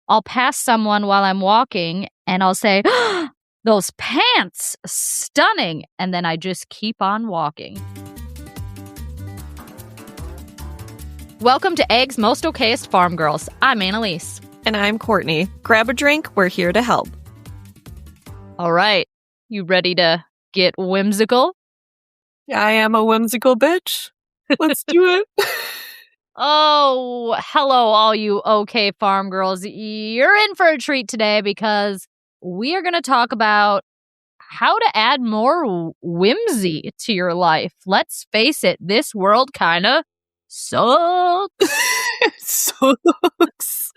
I'll pass someone while I'm walking and I'll say, those pants, stunning. And then I just keep on walking. Welcome to Egg's Most Okayest Farm Girls. I'm Annaliese. And I'm Courtney. Grab a drink. We're here to help. All right. You ready to get whimsical? I am a whimsical bitch. Let's do it. Oh, hello, all you okay farm girls. You're in for a treat today because we are going to talk about how to add more whimsy to your life. Let's face it, this world kind of sucks. Sucks.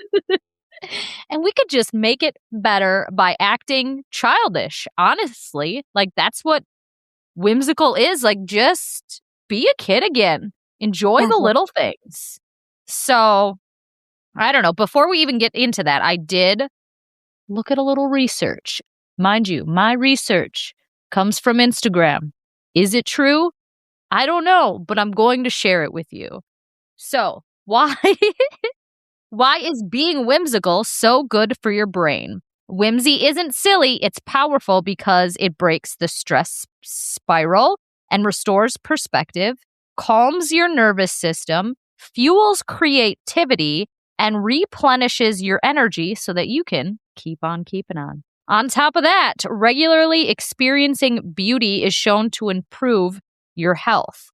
And we could just make it better by acting childish, honestly. Like, that's what whimsical is. Like, just be a kid again. Enjoy the little things. So, I don't know. Before we even get into that, I did look at a little research. Mind you, my research comes from Instagram. Is it true? I don't know, but I'm going to share it with you. So, why is being whimsical so good for your brain? Whimsy isn't silly, it's powerful because it breaks the stress spiral and restores perspective, calms your nervous system, fuels creativity, and replenishes your energy so that you can keep on keeping on. On top of that, regularly experiencing beauty is shown to improve your health.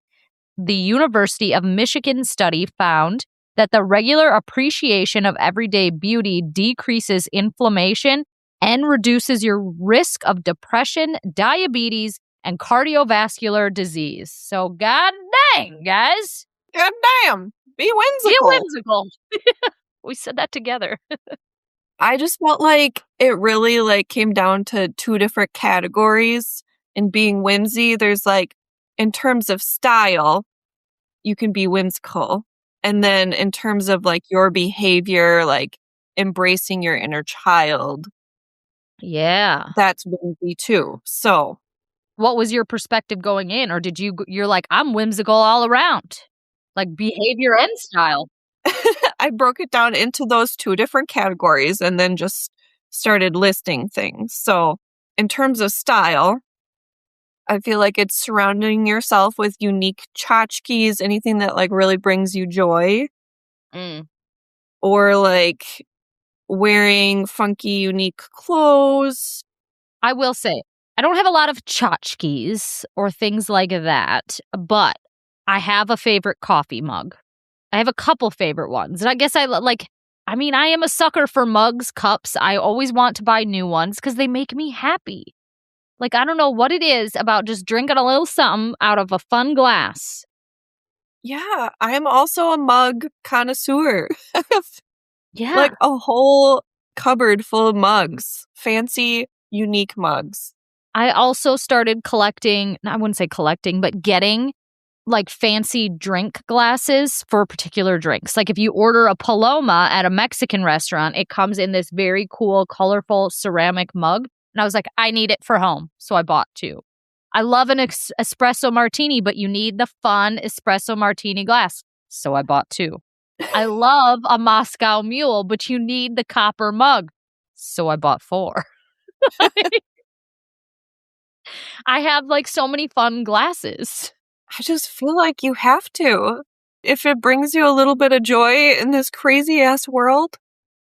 The University of Michigan study found that the regular appreciation of everyday beauty decreases inflammation and reduces your risk of depression, diabetes, and cardiovascular disease. So, god dang, guys. God damn. Be whimsical. Be whimsical. We said that together. I just felt like it really came down to two different categories in being whimsy. There's in terms of style, you can be whimsical. And then in terms of your behavior, embracing your inner child. Yeah. That's whimsy too. So what was your perspective going in? Or you're like, I'm whimsical all around, like behavior and style? I broke it down into those two different categories and then just started listing things. So in terms of style, I feel like it's surrounding yourself with unique tchotchkes, anything that really brings you joy. Or wearing funky, unique clothes. I will say, I don't have a lot of tchotchkes or things like that, but I have a favorite coffee mug. I have a couple favorite ones. And I guess I am a sucker for mugs, cups. I always want to buy new ones because they make me happy. I don't know what it is about just drinking a little something out of a fun glass. Yeah, I'm also a mug connoisseur. Yeah. A whole cupboard full of mugs. Fancy, unique mugs. I also started collecting, I wouldn't say collecting, but getting fancy drink glasses for particular drinks. If you order a Paloma at a Mexican restaurant, it comes in this very cool, colorful ceramic mug. And I was like, I need it for home. So I bought two. I love an espresso martini, but you need the fun espresso martini glass. So I bought two. I love a Moscow Mule, but you need the copper mug. So I bought four. I have so many fun glasses. I just feel like you have to. If it brings you a little bit of joy in this crazy ass world,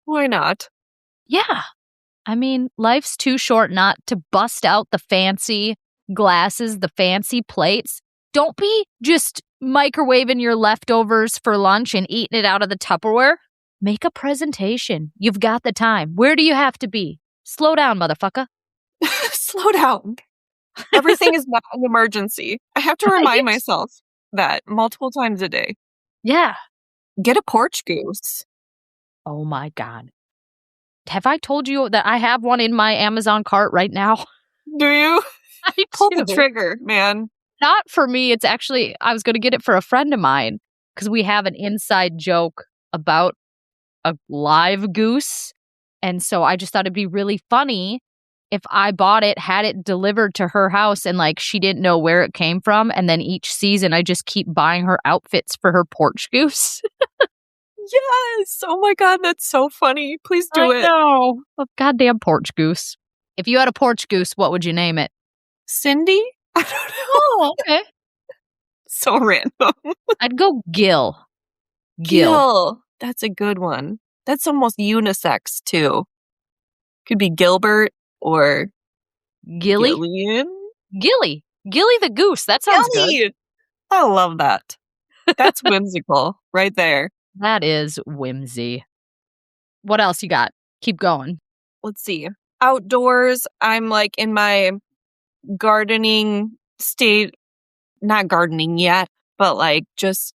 why not? Yeah. I mean, life's too short not to bust out the fancy glasses, the fancy plates. Don't be just microwaving your leftovers for lunch and eating it out of the Tupperware. Make a presentation. You've got the time. Where do you have to be? Slow down, motherfucker. Slow down. Everything is not an emergency. I have to remind myself that multiple times a day. Yeah. Get a porch goose. Oh my God. Have I told you that I have one in my Amazon cart right now? Do you? I Pull do. the trigger, man. Not for me. It's actually, I was going to get it for a friend of mine because we have an inside joke about a live goose. And so I just thought it'd be really funny if I bought it, had it delivered to her house, and she didn't know where it came from. And then each season I just keep buying her outfits for her porch goose. Yes. Oh my God, that's so funny. Please do I it. know. A goddamn porch goose. If you had a porch goose, what would you name it? Cindy? I don't know. Oh, okay. So random. I'd go Gil. Gil. That's a good one. That's almost unisex too. Could be Gilbert or Gilly? Gillian. Gilly. Gilly the goose. That sounds good. Gilly. I love that. That's whimsical right there. That is whimsy. What else you got? Keep going. Let's see. Outdoors, I'm like in my gardening state. Not gardening yet, but like just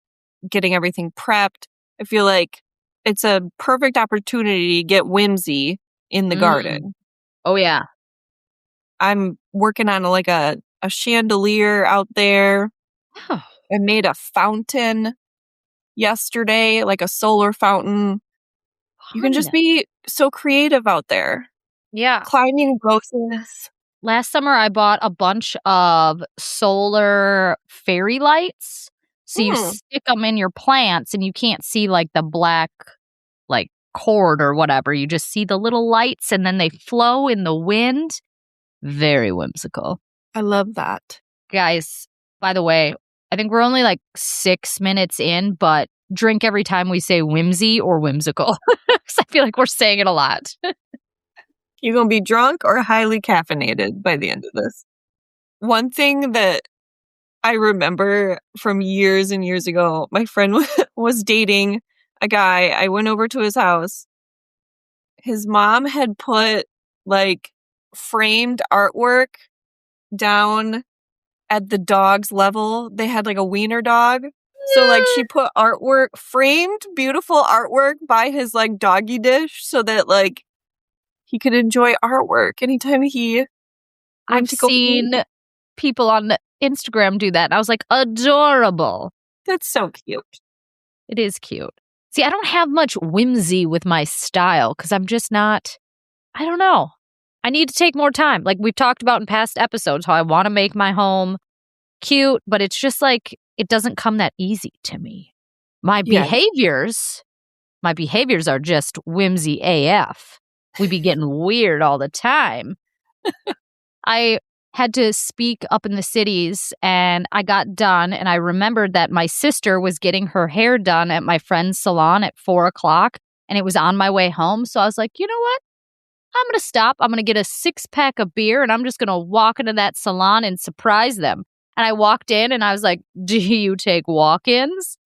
getting everything prepped. I feel like it's a perfect opportunity to get whimsy in the garden. Oh, yeah. I'm working on a chandelier out there. Oh, I made a fountain yesterday, like a solar fountain. You can just fun. be so creative out there. Yeah. Climbing roses. Last summer, I bought a bunch of solar fairy lights. So you stick them in your plants and you can't see like the black like cord or whatever. You just see the little lights and then they flow in the wind. Very whimsical. I love that. Guys, by the way, I think we're only like 6 minutes in, but drink every time we say whimsy or whimsical. Because I feel like we're saying it a lot. You're going to be drunk or highly caffeinated by the end of this. One thing that I remember from years and years ago, my friend was dating a guy. I went over to his house. His mom had put like framed artwork down at the dog's level. They had like a wiener dog. So like she put framed beautiful artwork by his like doggy dish so that like he could enjoy artwork anytime he I've seen people on Instagram do that. And I was like, adorable. That's so cute. It is cute. See, I don't have much whimsy with my style because I'm just not, I don't know. I need to take more time. Like we've talked about in past episodes, how I want to make my home cute, but it's just like, it doesn't come that easy to me. My behaviors are just whimsy AF. We be getting weird all the time. I had to speak up in the cities and I got done and I remembered that my sister was getting her hair done at my friend's salon at 4:00 and it was on my way home. So I was like, you know what? I'm going to stop. I'm going to get a 6-pack of beer and I'm just going to walk into that salon and surprise them. And I walked in and I was like, do you take walk-ins?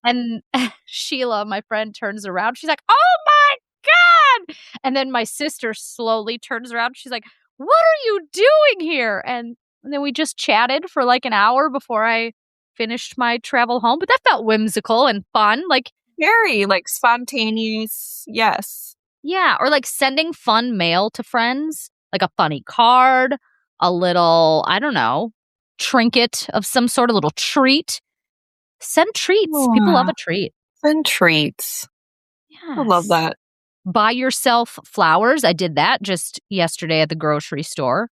And Sheila, my friend, turns around. She's like, oh my God. And then my sister slowly turns around. She's like, what are you doing here? And then we just chatted for like an hour before I finished my travel home. But that felt whimsical and fun. Like very like spontaneous. Yes. Yeah. Or like sending fun mail to friends, like a funny card, a little, I don't know, trinket of some sort, a little treat. Send treats. People love a treat. Send treats. Yes. I love that. Buy yourself flowers. I did that just yesterday at the grocery store.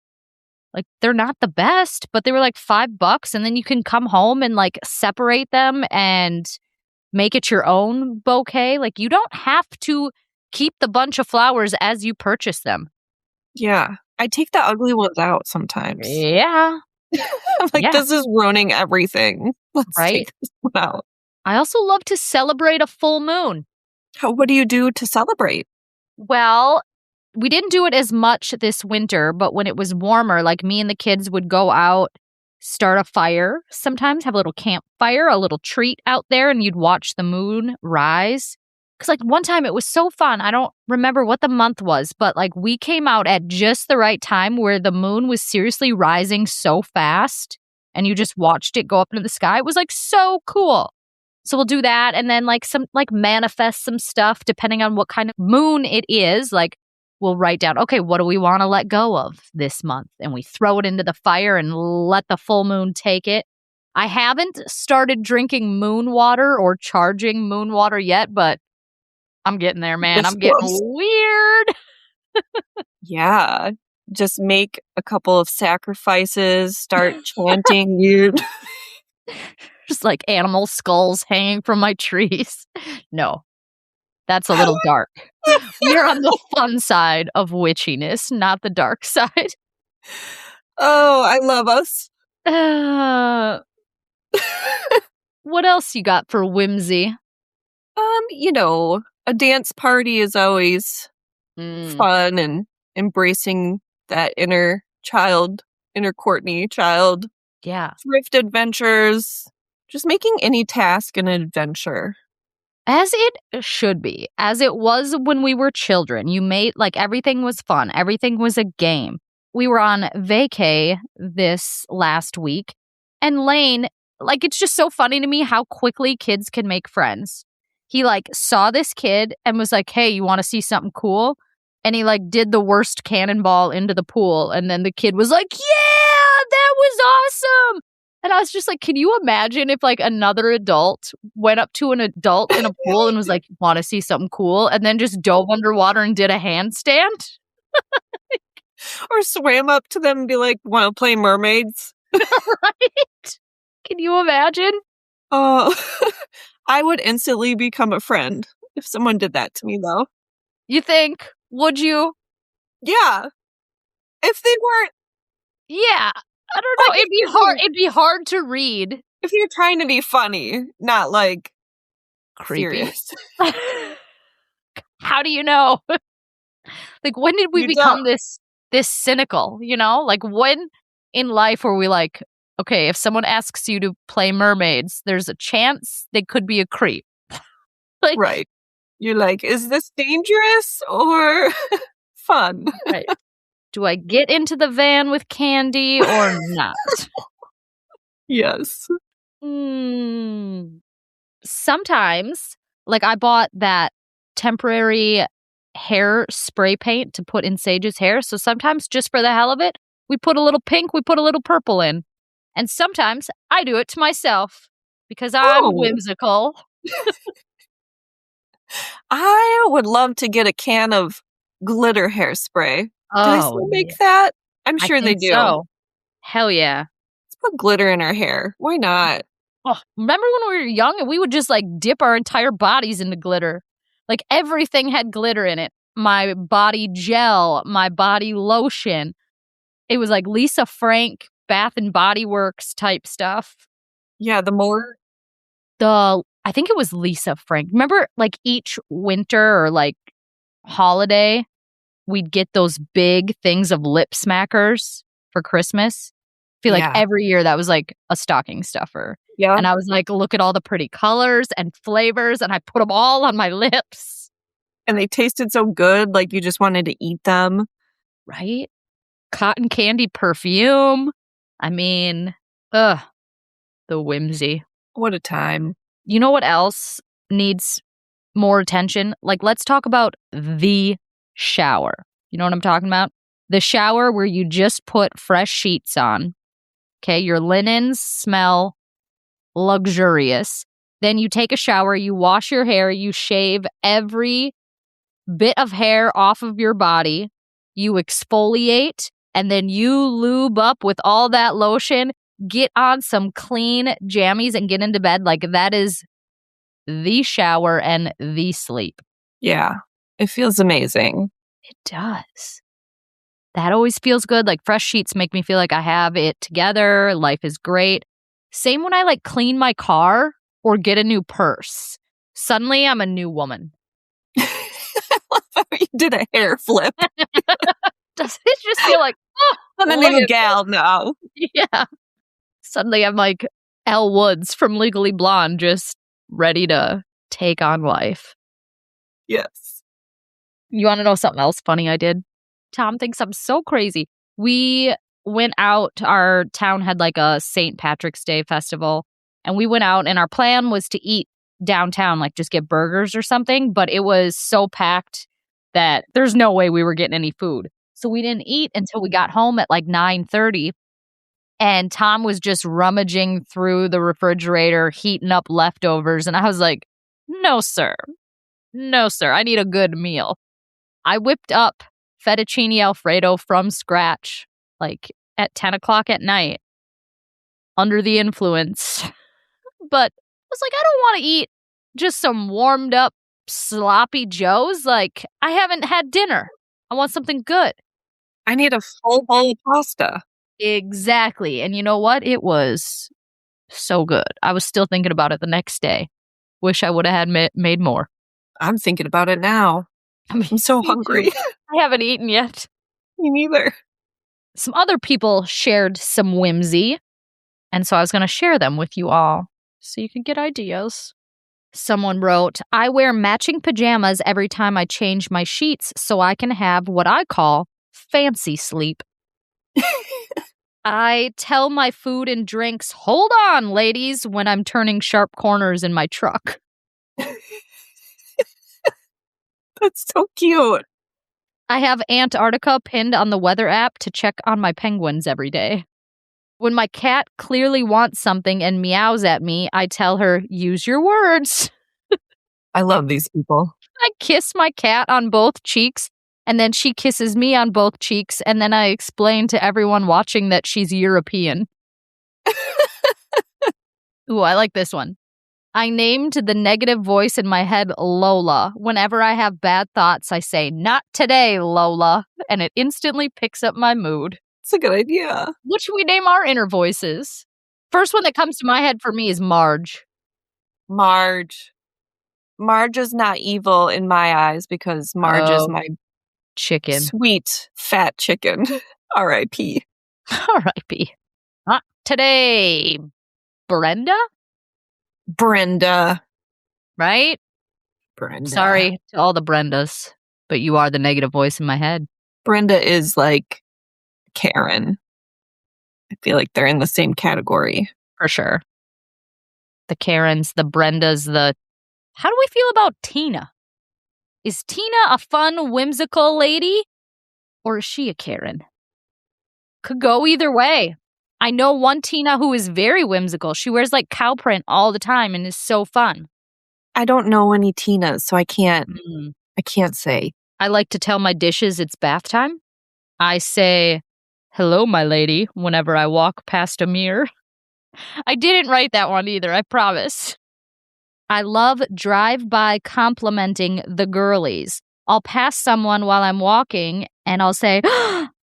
Like they're not the best, but they were like $5 and then you can come home and like separate them and make it your own bouquet. Like you don't have to keep the bunch of flowers as you purchase them. Yeah. I take the ugly ones out sometimes. Yeah. I'm like, this is ruining everything. Let's take this one out. I also love to celebrate a full moon. What do you do to celebrate? Well, we didn't do it as much this winter, but when it was warmer, like me and the kids would go out, start a fire, sometimes have a little campfire, a little treat out there, and you'd watch the moon rise. Because like one time it was so fun. I don't remember what the month was, but like we came out at just the right time where the moon was seriously rising so fast and you just watched it go up into the sky. It was like so cool. So we'll do that and then like manifest some stuff depending on what kind of moon it is. Like we'll write down, okay, what do we want to let go of this month? And we throw it into the fire and let the full moon take it. I haven't started drinking moon water or charging moon water yet, but I'm getting there, man. I'm getting weird. Yeah. Just make a couple of sacrifices, start chanting weird. Just like animal skulls hanging from my trees. No. That's a little dark. We are on the fun side of witchiness, not the dark side. Oh, I love us. What else you got for whimsy? A dance party is always Mm, fun and embracing that inner Courtney child. yeah. Thrift adventures, just making any task an adventure. As it should be, as it was when we were children. You made, like, everything was fun. Everything was a game. We were on vacay this last week, and Lane, like, it's just so funny to me how quickly kids can make friends. He, like, saw this kid and was like, hey, you want to see something cool? And he, like, did the worst cannonball into the pool, and then the kid was like, yeah, that was awesome! And I was just like, can you imagine if, like, another adult went up to an adult in a pool and was like, want to see something cool? And then just dove underwater and did a handstand? Or swam up to them and be like, want to play mermaids? Right? Can you imagine? Oh, I would instantly become a friend if someone did that to me, though. You think? Would you? Yeah. If they weren't, Yeah. I don't know. like, It'd be hard. It'd be hard to read. if you're trying to be funny, not like Creepy. serious. How do you know? Like, when did we You become don't. this cynical, you know? Like, when in life were we like, okay, if someone asks you to play mermaids, there's a chance they could be a creep. Like, Right. You're like, is this dangerous or fun? right. Do I get into the van with candy or not? Yes. Sometimes, like, I bought that temporary hair spray paint to put in Sage's hair. So sometimes, just for the hell of it, we put a little pink, we put a little purple in. And sometimes I do it to myself because I'm Oh, whimsical. I would love to get a can of glitter hairspray. Do they Oh, still yeah. make that? I'm I sure they think do. so. Hell yeah. Let's put glitter in our hair. Why not? Oh, remember when we were young and we would just, like, dip our entire bodies into glitter? Like, everything had glitter in it. My body gel, my body lotion. It was like Lisa Frank, Bath and Body Works type stuff. Yeah, the more. I think it was Lisa Frank. Remember, like, each winter or, like, holiday, we'd get those big things of lip smackers for Christmas. I feel like Yeah. every year that was like a stocking stuffer. Yeah. And I was like, look at all the pretty colors and flavors, and I put them all on my lips. And they tasted so good, like you just wanted to eat them. Right? Cotton candy perfume. I mean, the whimsy. What a time. You know what else needs more attention? Like, let's talk about the shower. You know what I'm talking about? The shower where you just put fresh sheets on. Okay, your linens smell luxurious. Then you take a shower, you wash your hair, you shave every bit of hair off of your body, you exfoliate, and then you lube up with all that lotion, get on some clean jammies and get into bed. Like, that is the shower and the sleep. Yeah. It feels amazing. It does. That always feels good. Like, fresh sheets make me feel like I have it together. Life is great. Same when I, like, clean my car or get a new purse. Suddenly, I'm a new woman. You did a hair flip. Does it just feel like, oh, I'm a look new at gal now. this. Yeah. Suddenly, I'm like Elle Woods from Legally Blonde, just ready to take on life. Yes. You want to know something else funny I did? Tom thinks I'm so crazy. We went out, our town had like a St. Patrick's Day festival, and we went out, and our plan was to eat downtown, like just get burgers or something, but it was so packed that there's no way we were getting any food. So we didn't eat until we got home at like 9:30, and Tom was just rummaging through the refrigerator, heating up leftovers, and I was like, no, sir. No, sir. I need a good meal. I whipped up fettuccine Alfredo from scratch, like at 10 o'clock at night, under the influence. But I was like, I don't want to eat just some warmed up sloppy joes. Like, I haven't had dinner. I want something good. I need a full bowl of pasta. Exactly. And you know what? It was so good. I was still thinking about it the next day. Wish I would have had made more. I'm thinking about it now. I'm so hungry. I haven't eaten yet. Me neither. Some other people shared some whimsy, and so I was going to share them with you all so you can get ideas. Someone wrote, I wear matching pajamas every time I change my sheets so I can have what I call fancy sleep. I tell my food and drinks, hold on, ladies, when I'm turning sharp corners in my truck. That's so cute. I have Antarctica pinned on the weather app to check on my penguins every day. When my cat clearly wants something and meows at me, I tell her, use your words. I love these people. I kiss my cat on both cheeks, and then she kisses me on both cheeks, and then I explain to everyone watching that she's European. Ooh, I like this one. I named the negative voice in my head Lola. Whenever I have bad thoughts, I say, not today, Lola, and it instantly picks up my mood. It's a good idea. What should we name our inner voices? First one that comes to my head for me is Marge. Marge. Marge is not evil in my eyes because Marge is my chicken. Sweet, fat chicken. R.I.P. R.I.P. Not today, Brenda? Brenda. Right? Brenda. Sorry to all the Brendas, but you are the negative voice in my head. Brenda is like Karen. I feel like they're in the same category. For sure. The Karens, the Brendas, How do we feel about Tina? Is Tina a fun, whimsical lady? Or is she a Karen? Could go either way. I know one Tina who is very whimsical. She wears like cow print all the time and is so fun. I don't know any Tinas, so I can't say. I like to tell my dishes it's bath time. I say, hello, my lady, whenever I walk past a mirror. I didn't write that one either, I promise. I love drive-by complimenting the girlies. I'll pass someone while I'm walking and I'll say,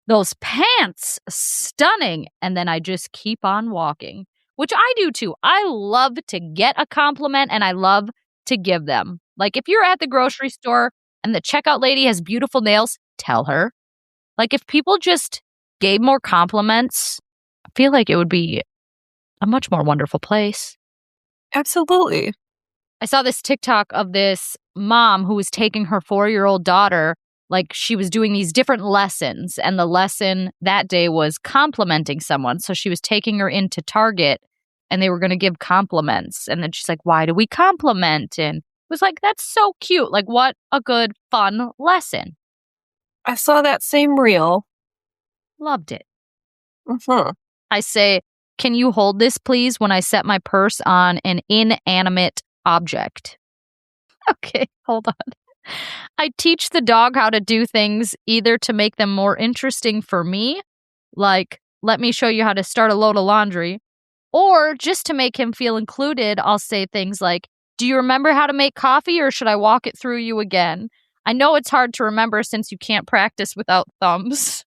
those pants, stunning. And then I just keep on walking, which I do too. I love to get a compliment and I love to give them. Like if you're at the grocery store and the checkout lady has beautiful nails, tell her. Like if people just gave more compliments, I feel like it would be a much more wonderful place. Absolutely. I saw this TikTok of this mom who was taking her 4-year-old daughter, like she was doing these different lessons, and the lesson that day was complimenting someone. So she was taking her into Target and they were going to give compliments. And then she's like, why do we compliment? And it was like, that's so cute. Like, what a good, fun lesson. I saw that same reel. Loved it. Mm-hmm. I say, can you hold this, please, when I set my purse on an inanimate object? Okay, hold on. I teach the dog how to do things either to make them more interesting for me, like, let me show you how to start a load of laundry, or just to make him feel included, I'll say things like, do you remember how to make coffee or should I walk it through you again? I know it's hard to remember since you can't practice without thumbs.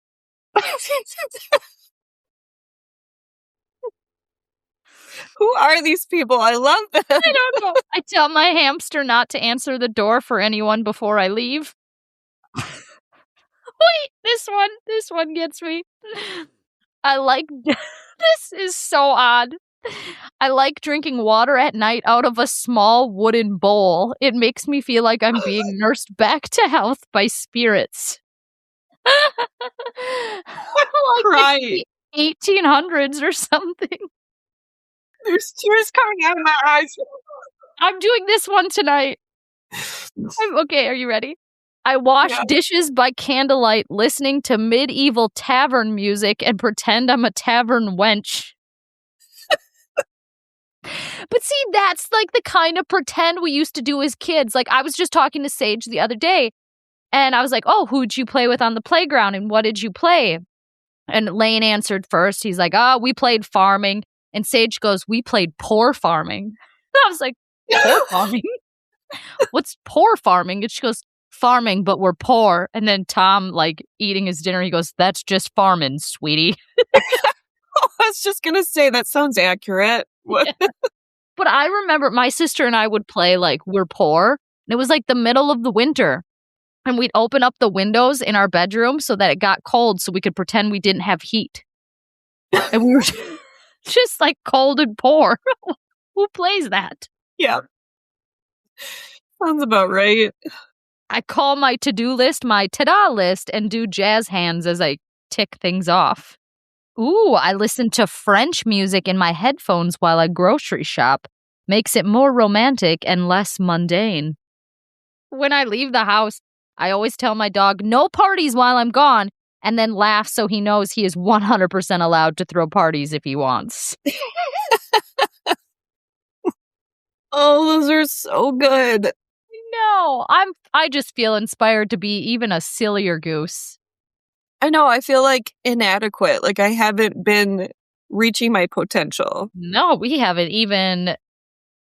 Who are these people? I love them. I don't know. I tell my hamster not to answer the door for anyone before I leave. Wait, this one gets me. I like, this is so odd. I like drinking water at night out of a small wooden bowl. It makes me feel like I'm being nursed back to health by spirits. Like crying. 1800s or something. There's tears coming out of my eyes. I'm doing this one tonight. Okay, are you ready? I wash dishes by candlelight, listening to medieval tavern music and pretend I'm a tavern wench. But see, that's like the kind of pretend we used to do as kids. Like I was just talking to Sage the other day and I was like, oh, who'd you play with on the playground and what did you play? And Lane answered first. He's like, oh, we played farming. And Sage goes, we played poor farming. I was like, poor farming? What's poor farming? And she goes, farming, but we're poor. And then Tom, like, eating his dinner, he goes, that's just farming, sweetie. I was just going to say, that sounds accurate. Yeah. But I remember my sister and I would play like we're poor. And it was like the middle of the winter. And we'd open up the windows in our bedroom so that it got cold so we could pretend we didn't have heat. And we were just like cold and poor. Who plays that? Yeah. Sounds about right. I call my to-do list my ta-da list and do jazz hands as I tick things off. Ooh, I listen to French music in my headphones while I grocery shop. Makes it more romantic and less mundane. When I leave the house, I always tell my dog, no parties while I'm gone, and then laugh so he knows he is 100% allowed to throw parties if he wants. Oh, those are so good. No, I just feel inspired to be even a sillier goose. I know, I feel like inadequate. Like I haven't been reaching my potential. No, we haven't even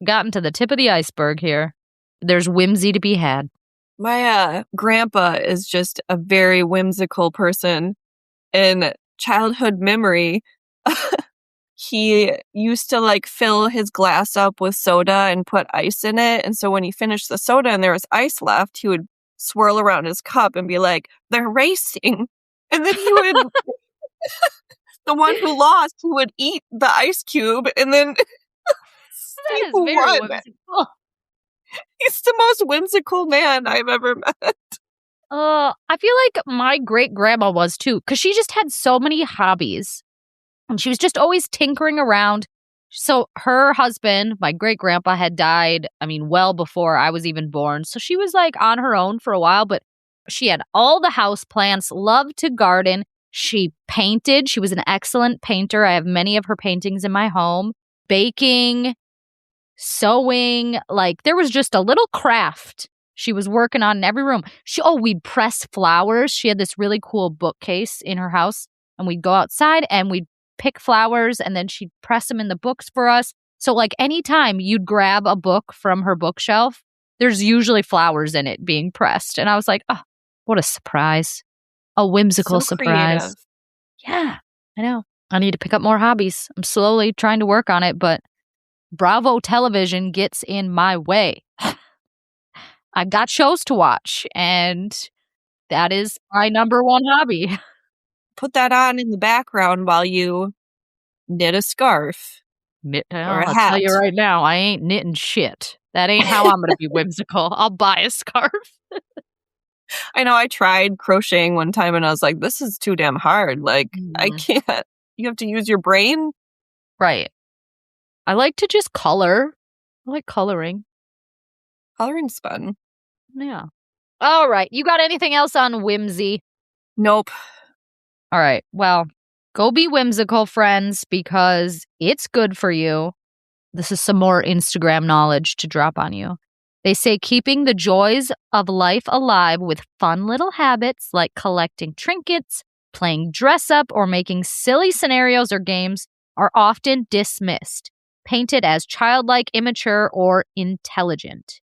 gotten to the tip of the iceberg here. There's whimsy to be had. My grandpa is just a very whimsical person. In childhood memory, he used to like fill his glass up with soda and put ice in it. And so when he finished the soda and there was ice left, he would swirl around his cup and be like, they're racing. And then he would, the one who lost, he would eat the ice cube and then that is very whimsical. He's the most whimsical man I've ever met. I feel like my great-grandma was too, because she just had so many hobbies. And she was just always tinkering around. So her husband, my great-grandpa, had died, well before I was even born. So she was like on her own for a while, but she had all the house plants, loved to garden. She painted. She was an excellent painter. I have many of her paintings in my home. Baking, sewing, like there was just a little craft she was working on in every room. We'd press flowers. She had this really cool bookcase in her house, and we'd go outside and we'd pick flowers, and then she'd press them in the books for us. So like anytime you'd grab a book from her bookshelf, there's usually flowers in it being pressed. And I was like, oh, what a surprise. A whimsical surprise. Creative. Yeah, I know. I need to pick up more hobbies. I'm slowly trying to work on it, but Bravo television gets in my way. I've got shows to watch, and that is my number one hobby. Put that on in the background while you knit a scarf. Or a I'll hat. tell you right now, I ain't knitting shit. That ain't how I'm going to be whimsical. I'll buy a scarf. I know I tried crocheting one time and I was like, this is too damn hard. Like, I can't. You have to use your brain. Right. I like to just color. I like coloring. Coloring's fun. Yeah. All right. You got anything else on whimsy? Nope. All right. Well, go be whimsical, friends, because it's good for you. This is some more Instagram knowledge to drop on you. They say keeping the joys of life alive with fun little habits like collecting trinkets, playing dress up, or making silly scenarios or games are often dismissed, painted as childlike, immature, or intelligent.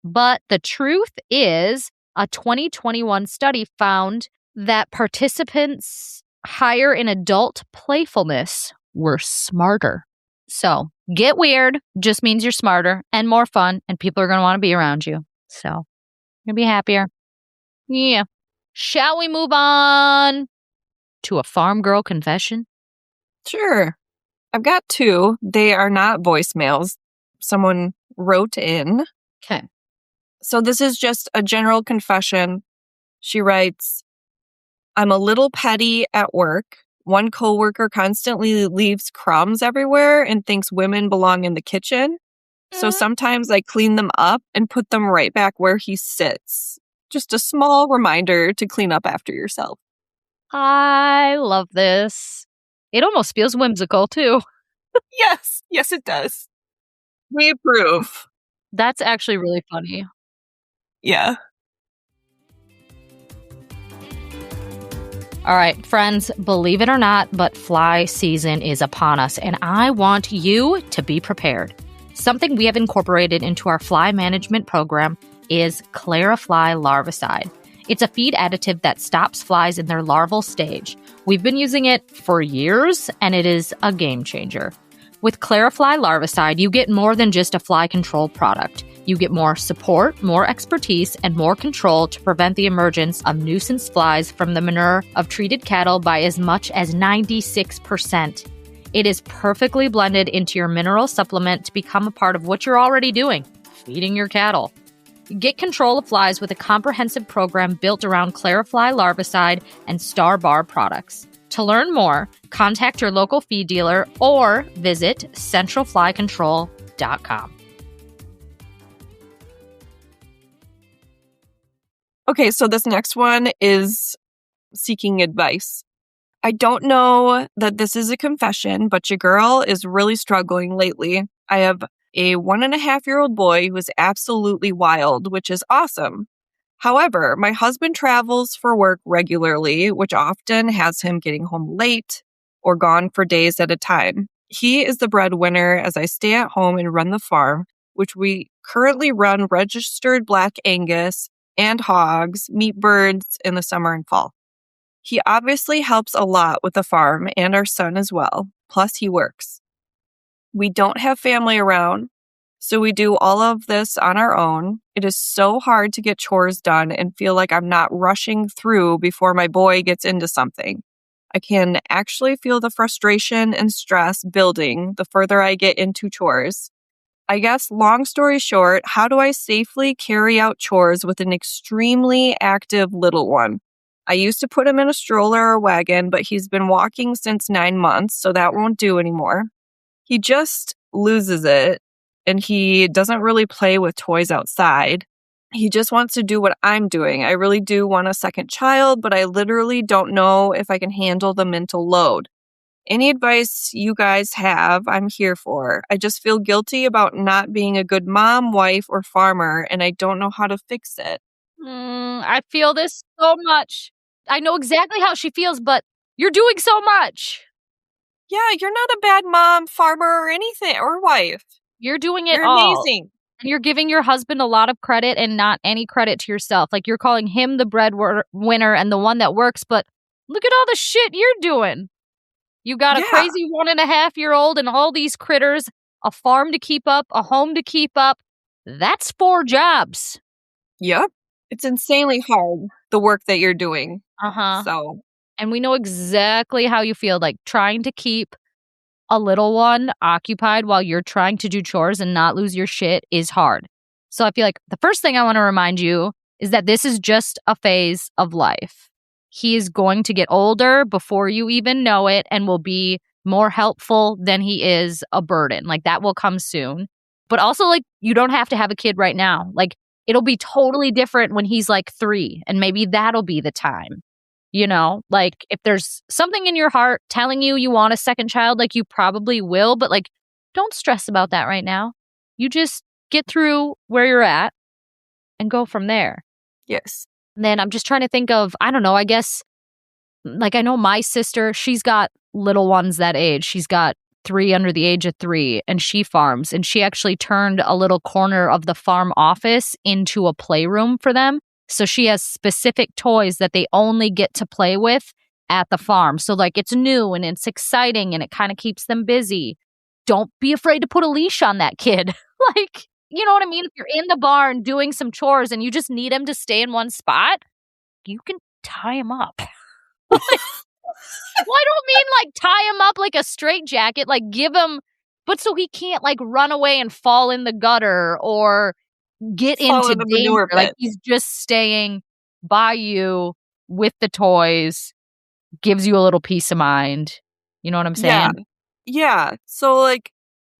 But the truth is, a 2021 study found that participants higher in adult playfulness were smarter. So get weird just means you're smarter and more fun, and people are going to want to be around you. So you're going to be happier. Yeah. Shall we move on to a farm girl confession? Sure. I've got two. They are not voicemails. Someone wrote in. Okay. So this is just a general confession. She writes, I'm a little petty at work. One coworker constantly leaves crumbs everywhere and thinks women belong in the kitchen. So sometimes I clean them up and put them right back where he sits. Just a small reminder to clean up after yourself. I love this. It almost feels whimsical, too. Yes, it does. We approve. That's actually really funny. Yeah. All right, friends, believe it or not, but fly season is upon us, and I want you to be prepared. Something we have incorporated into our fly management program is Clarifly Larvicide. It's a feed additive that stops flies in their larval stage. We've been using it for years, and it is a game changer. With Clarifly Larvicide, you get more than just a fly control product. You get more support, more expertise, and more control to prevent the emergence of nuisance flies from the manure of treated cattle by as much as 96%. It is perfectly blended into your mineral supplement to become a part of what you're already doing, feeding your cattle. Get control of flies with a comprehensive program built around Clarifly Larvicide and Star Bar products. To learn more, contact your local feed dealer or visit centralflycontrol.com. Okay, so this next one is seeking advice. I don't know that this is a confession, but your girl is really struggling lately. I have a 1.5-year-old boy who is absolutely wild, which is awesome. However, my husband travels for work regularly, which often has him getting home late or gone for days at a time. He is the breadwinner as I stay at home and run the farm, which we currently run registered Black Angus and hogs, meat birds in the summer and fall. He obviously helps a lot with the farm and our son as well, plus he works. We don't have family around, so we do all of this on our own. It is so hard to get chores done and feel like I'm not rushing through before my boy gets into something. I can actually feel the frustration and stress building the further I get into chores. I guess, long story short, how do I safely carry out chores with an extremely active little one? I used to put him in a stroller or wagon, but he's been walking since 9 months, so that won't do anymore. He just loses it, and he doesn't really play with toys outside. He just wants to do what I'm doing. I really do want a second child, but I literally don't know if I can handle the mental load. Any advice you guys have, I'm here for. I just feel guilty about not being a good mom, wife, or farmer, and I don't know how to fix it. I feel this so much. I know exactly how she feels, but you're doing so much. Yeah, you're not a bad mom, farmer, or anything, or wife. You're doing it You're all. amazing. And you're giving your husband a lot of credit and not any credit to yourself. Like, you're calling him the breadwinner and the one that works, but look at all the shit you're doing. You got a crazy 1.5-year-old and all these critters, a farm to keep up, a home to keep up. That's 4 jobs. Yep. It's insanely hard, the work that you're doing. So, and we know exactly how you feel, like trying to keep a little one occupied while you're trying to do chores and not lose your shit is hard. So I feel like the first thing I want to remind you is that this is just a phase of life. He is going to get older before you even know it and will be more helpful than he is a burden. Like, that will come soon. But also, like, you don't have to have a kid right now. Like, it'll be totally different when he's like 3, and maybe that'll be the time. You know, like, if there's something in your heart telling you want a second child, like, you probably will, but like, don't stress about that right now. You just get through where you're at and go from there. Yes. And then I'm just trying to think of, I don't know, I guess, like, I know my sister, she's got little ones that age. She's got 3 under the age of 3, and she farms. And she actually turned a little corner of the farm office into a playroom for them. So she has specific toys that they only get to play with at the farm. So, like, it's new and it's exciting and it kind of keeps them busy. Don't be afraid to put a leash on that kid. Like, you know what I mean? If you're in the barn doing some chores and you just need him to stay in one spot, you can tie him up. Well, I don't mean like tie him up like a straitjacket, like give him, but so he can't like run away and fall in the gutter or get into danger. Like, he's just staying by you with the toys, gives you a little peace of mind. You know what I'm saying? Yeah. So, like,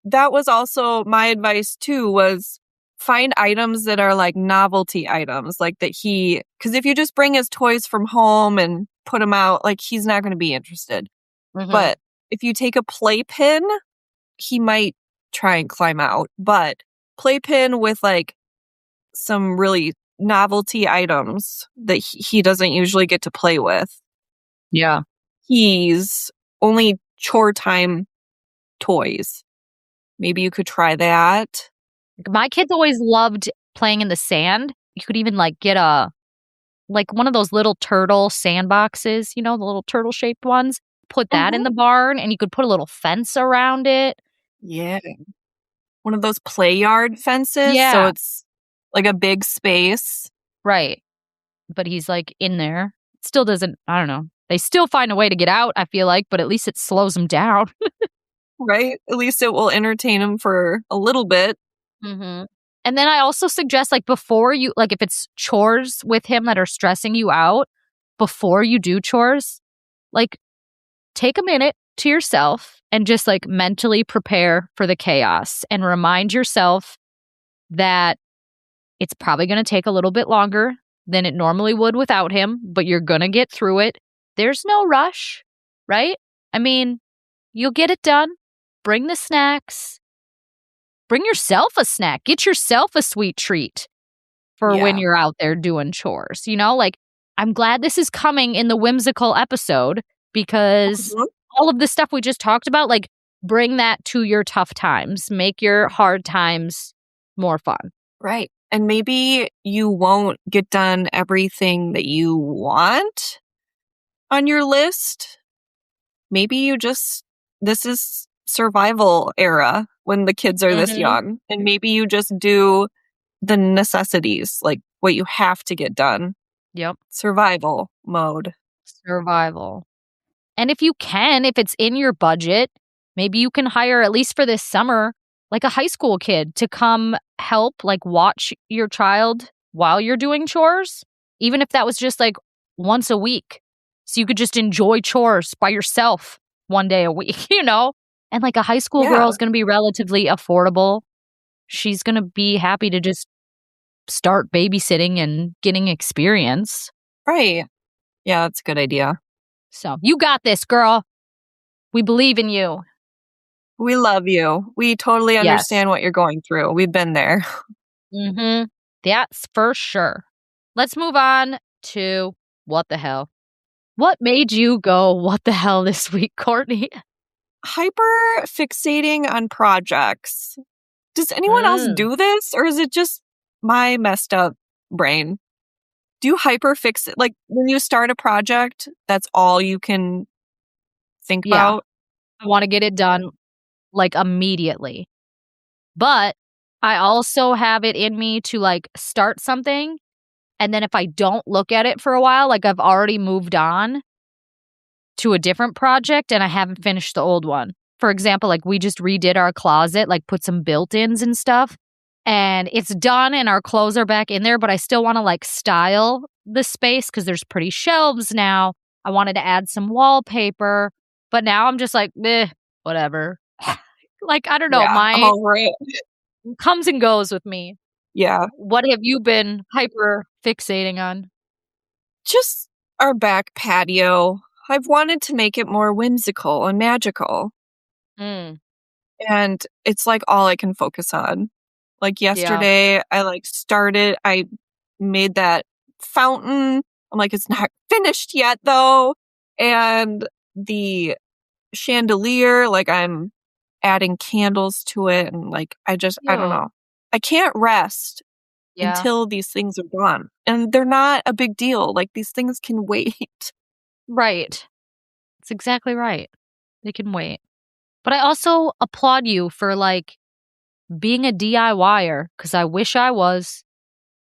that was also my advice too, was find items that are like novelty items, like that because if you just bring his toys from home and put them out, like, he's not going to be interested. Mm-hmm. But if you take a playpen, he might try and climb out. But playpen with like some really novelty items that he doesn't usually get to play with. Yeah. He's only chore time toys. Maybe you could try that. My kids always loved playing in the sand. You could even like get one of those little turtle sandboxes, the little turtle shaped ones. Put that in Mhm. the barn and you could put a little fence around it. Yeah. One of those play yard fences, so Yeah. it's like a big space, Right. But he's like in there. Still doesn't, I don't know. They still find a way to get out, I feel like, but at least it slows them down. right? At least it will entertain him for a little bit. Mm-hmm. And then I also suggest, like, before you, like, if it's chores with him that are stressing you out, before you do chores, like, take a minute to yourself and just, like, mentally prepare for the chaos and remind yourself that it's probably going to take a little bit longer than it normally would without him, but you're going to get through it. There's no rush, right? I mean, you'll get it done. Bring the snacks. Bring yourself a snack. Get yourself a sweet treat for when Yeah. you're out there doing chores. Like, I'm glad this is coming in the whimsical episode because Mhm. all of the stuff we just talked about, like, bring that to your tough times. Make your hard times more fun. Right. And maybe you won't get done everything that you want on your list. Maybe this is survival era when the kids are this Mhm. young. And maybe you just do the necessities, like what you have to get done. Yep. Survival mode. Survival. And if you can, if it's in your budget, maybe you can hire, at least for this summer, like a high school kid to come help, like watch your child while you're doing chores, even if that was just like once a week. So you could just enjoy chores by yourself one day a week, And like a high school girl Yeah. is going to be relatively affordable. She's going to be happy to just start babysitting and getting experience. Right. Yeah, that's a good idea. So you got this, girl. We believe in you. We love you. We totally Yes. understand what you're going through. We've been there. Mm-hmm. That's for sure. Let's move on to what the hell. What made you go, what the hell this week, Courtney? Hyper fixating on projects. Does anyone else Mm, do this, or is it just my messed up brain? Do you hyper fix it? Like when you start a project, that's all you can think yeah. about? I want to get it done like immediately. But I also have it in me to like start something. And then if I don't look at it for a while, like I've already moved on to a different project and I haven't finished the old one. For example, like we just redid our closet, like put some built-ins and stuff, and it's done and our clothes are back in there, but I still want to like style the space because there's pretty shelves now. I wanted to add some wallpaper, but now I'm just like, whatever. Like, I don't know, Yeah, I'm my over it. comes and goes with me. Yeah. What have you been hyper fixating on? Just our back patio. I've wanted to make it more whimsical and magical. Mm, And it's like all I can focus on. Like yeah. yesterday, I made that fountain. I'm like, it's not finished yet though. And the chandelier, like I'm adding candles to it. And like, I don't Yeah. know. I can't rest Yeah. until these things are done. And they're not a big deal. Like these things can wait. Right. That's exactly right. They can wait. But I also applaud you for like being a DIYer because I wish I was.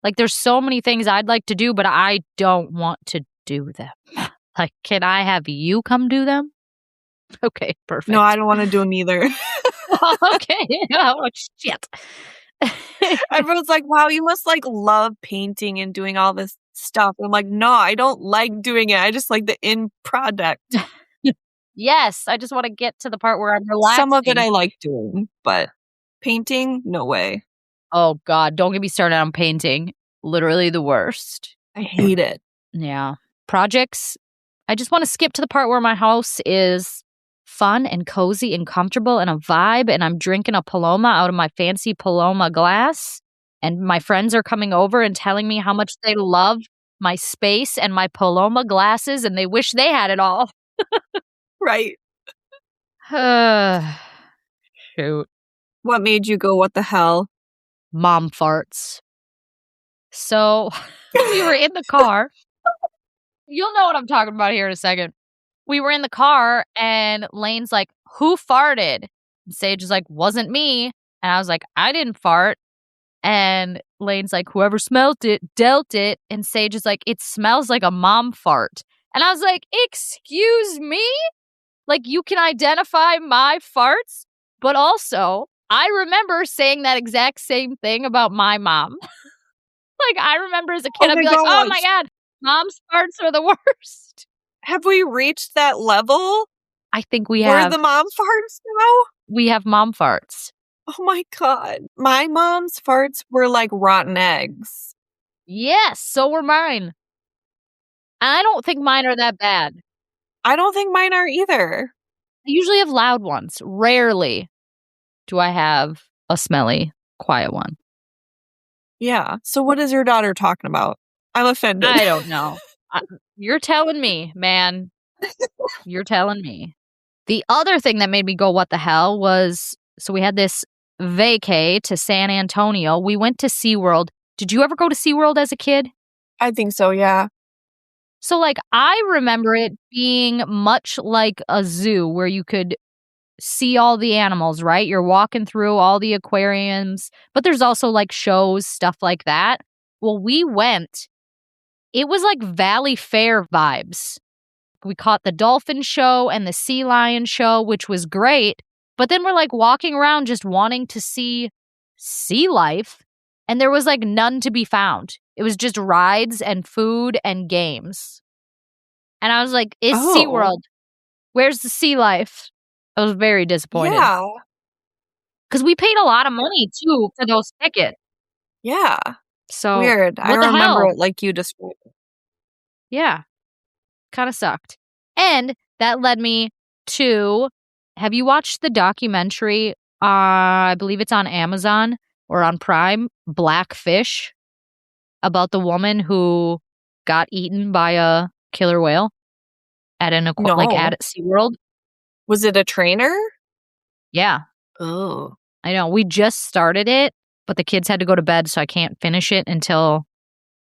Like, there's so many things I'd like to do, but I don't want to do them. Like, can I have you come do them? Okay, No, I perfect. don't want to do them either. Okay. Oh, shit. Everyone's like, wow, you must like love painting and doing all this stuff. I'm like, no, I don't like doing it. I just like the end product. Yes, I just want to get to the part where I'm Some of it relaxing. I like doing, but painting, no way. Oh, God, don't get me started on painting. Literally the worst. I hate it. Yeah. Projects. I just want to skip to the part where my house is fun and cozy and comfortable and a vibe, and I'm drinking a Paloma out of my fancy Paloma glass. And my friends are coming over and telling me how much they love my space and my Paloma glasses, and they wish they had it all. Right. Shoot. What made you go, what the hell? Mom farts. So we were in the car. You'll know what I'm talking about here in a second. We were in the car and Lane's like, who farted? And Sage is like, wasn't me. And I was like, I didn't fart. And Lane's like, whoever smelt it, dealt it. And Sage is like, it smells like a mom fart. And I was like, excuse me? Like, you can identify my farts? But also, I remember saying that exact same thing about my mom. Like, I remember as a kid, Oh I'd my be like, oh gosh. my God, mom's farts are the worst. Have we reached that level? I think we We're have. the mom farts now? We have mom farts. Oh my God. My mom's farts were like rotten eggs. Yes, so were mine. I don't think mine are that bad. I don't think mine are either. I usually have loud ones. Rarely do I have a smelly, quiet one. Yeah. So what is your daughter talking about? I'm offended. I don't know. You're telling me, man. You're telling me. The other thing that made me go, what the hell, was, so we had this vacay to San Antonio. We went to SeaWorld. Did you ever go to SeaWorld as a kid? I think so, yeah. So, like, I remember it being much like a zoo where you could see all the animals, right? You're walking through all the aquariums, but there's also like shows, stuff like that. Well, we went, it was like Valley Fair vibes. We caught the dolphin show and the sea lion show, which was great. But then we're like walking around just wanting to see sea life, and there was like none to be found. It was just rides and food and games. And I was like, it's SeaWorld. Where's the sea life? I was very disappointed. Yeah. Because we paid a lot of money, too, for those tickets. Yeah. So, weird. I what the remember hell? it like you described it. Yeah. Kind of sucked. And that led me to, have you watched the documentary, I believe it's on Amazon or on Prime, Blackfish, about the woman who got eaten by a killer whale at at SeaWorld? Was it a trainer? Yeah. Oh. I know. We just started it, but the kids had to go to bed, so I can't finish it until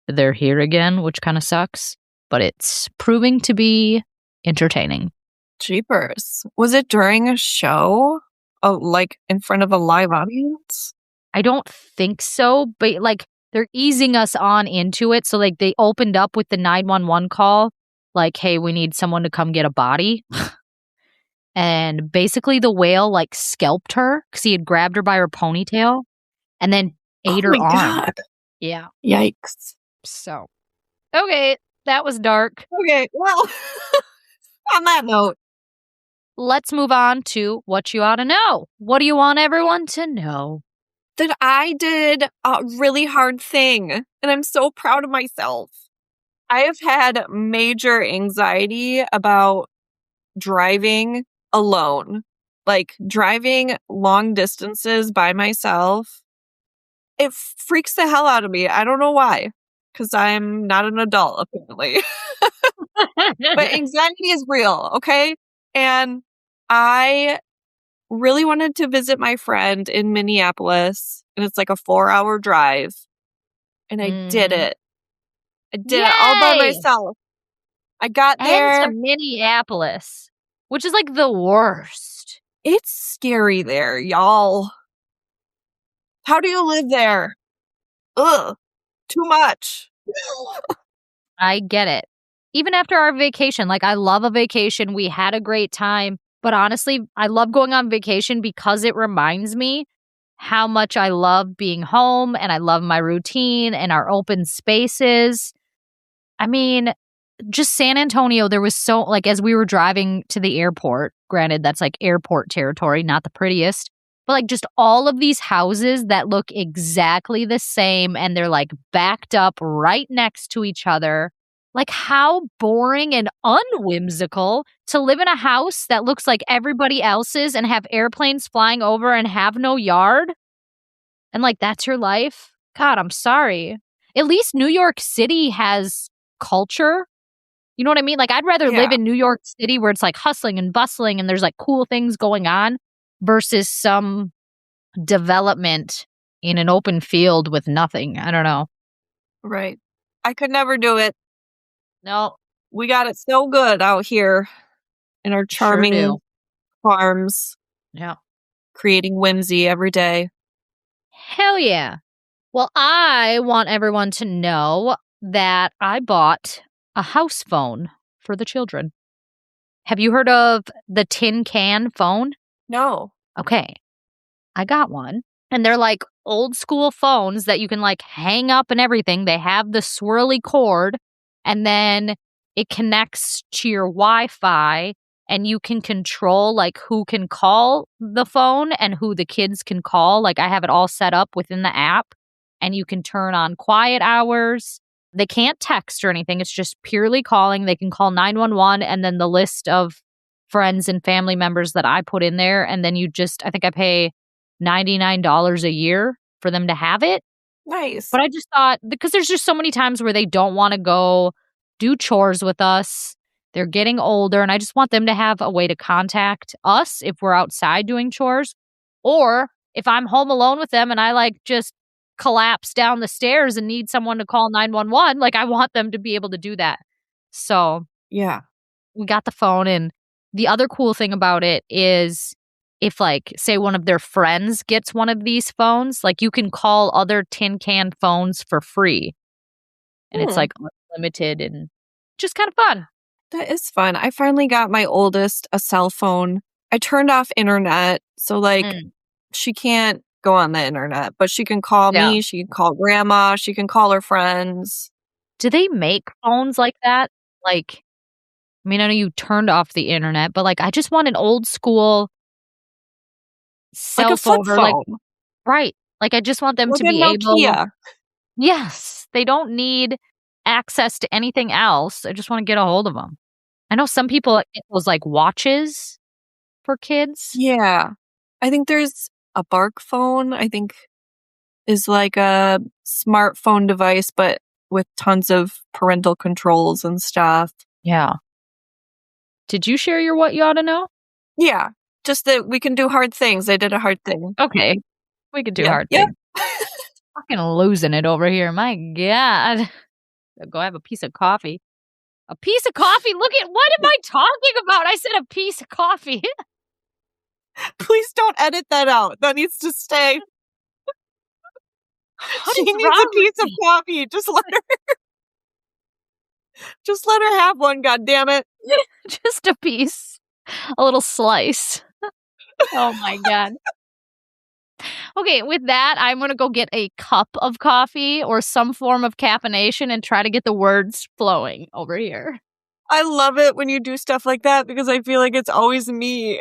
they're here again, which kind of sucks. But it's proving to be entertaining. Jeepers. Was it during a show? Like in front of a live audience? I don't think so, but like they're easing us on into it. So like they opened up with the 911 call, like, hey, we need someone to come get a body. And basically the whale like scalped her because he had grabbed her by her ponytail and then ate her arm. God. Yeah. Yikes. So, okay, that was dark. Okay, well, on that note, let's move on to what you ought to know. What do you want everyone to know? That I did a really hard thing, and I'm so proud of myself. I have had major anxiety about driving alone, like driving long distances by myself. It freaks the hell out of me. I don't know why, because I'm not an adult, apparently. But anxiety is real, okay? And I really wanted to visit my friend in Minneapolis, and it's like a 4-hour drive. And I did it. I did it all by myself. I got there. And to Minneapolis, which is like the worst. It's scary there, y'all. How do you live there? Ugh, too much. I get it. Even after our vacation, like I love a vacation. We had a great time. But honestly, I love going on vacation because it reminds me how much I love being home and I love my routine and our open spaces. I mean, just San Antonio, there was so, like, as we were driving to the airport, granted, that's like airport territory, not the prettiest, but like just all of these houses that look exactly the same and they're like backed up right next to each other. Like, how boring and unwhimsical to live in a house that looks like everybody else's and have airplanes flying over and have no yard. And like, that's your life? God, I'm sorry. At least New York City has culture. You know what I mean? Like, I'd rather live in New York City where it's like hustling and bustling and there's like cool things going on versus some, development in an open field with nothing. I don't know. Right. I could never do it. No, We got it so good out here in our sure charming do. farms, Yeah. creating whimsy every day. Hell yeah. Well, I want everyone to know that I bought a house phone for the children. Have you heard of the tin can phone? No. Okay. I got one. And they're like old school phones that you can like hang up and everything. They have the swirly cord and then it connects to your Wi-Fi and you can control like who can call the phone and who the kids can call. Like I have it all set up within the app and you can turn on quiet hours. They can't text or anything. It's just purely calling. They can call 911 and then the list of friends and family members that I put in there. And then I think I pay $99 a year for them to have it. Nice. But I just thought, because there's just so many times where they don't want to go do chores with us. They're getting older, and I just want them to have a way to contact us if we're outside doing chores. Or if I'm home alone with them and I like just collapse down the stairs and need someone to call 911, like I want them to be able to do that. So Yeah. we got the phone, and the other cool thing about it is if like say one of their friends gets one of these phones, like you can call other tin can phones for free. And it's like unlimited and just kind of fun. That is fun. I finally got my oldest a cell phone. I turned off internet, so like she can't go on the internet, but she can call me, she can call grandma, she can call her friends. Do they make phones like that? Like, I mean, I know you turned off the internet, but like I just want an old school cell Like a flip phone. Like, phone. right. Like I just want them Like to a be able. Nokia. Yes. They don't need access to anything else. I just want to get a hold of them. I know some people get those like watches for kids. Yeah. I think there's a Bark phone, I think is like a smartphone device, but with tons of parental controls and stuff. Yeah. Did you share your what you ought to know? Yeah. Just that we can do hard things. I did a hard thing. Okay. We could do hard things. Fucking losing it over here. My God. I'll go have a piece of coffee. A piece of coffee? Look at, what am I talking about? I said a piece of coffee. Please don't edit that out. That needs to stay. She needs a piece of coffee. Just let her have one, goddammit. Just a piece. A little slice. Oh my God. Okay, with that, I'm going to go get a cup of coffee or some form of caffeination and try to get the words flowing over here. I love it when you do stuff like that because I feel like it's always me.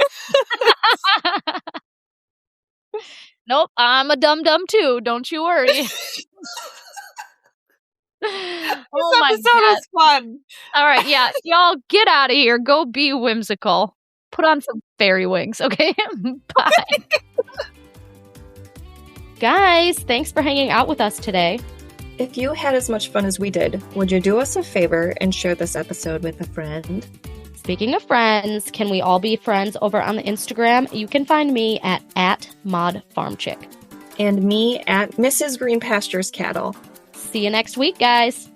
Nope, I'm a dum-dum too. Don't you worry. This episode is fun. All right, yeah. Y'all get out of here. Go be whimsical. Put on some fairy wings, okay? Bye. Guys, thanks for hanging out with us today. If you had as much fun as we did, would you do us a favor and share this episode with a friend? Speaking of friends, can we all be friends over on the Instagram? You can find me at @modfarmchick. And me at Mrs. Green Pastures Cattle. See you next week, guys.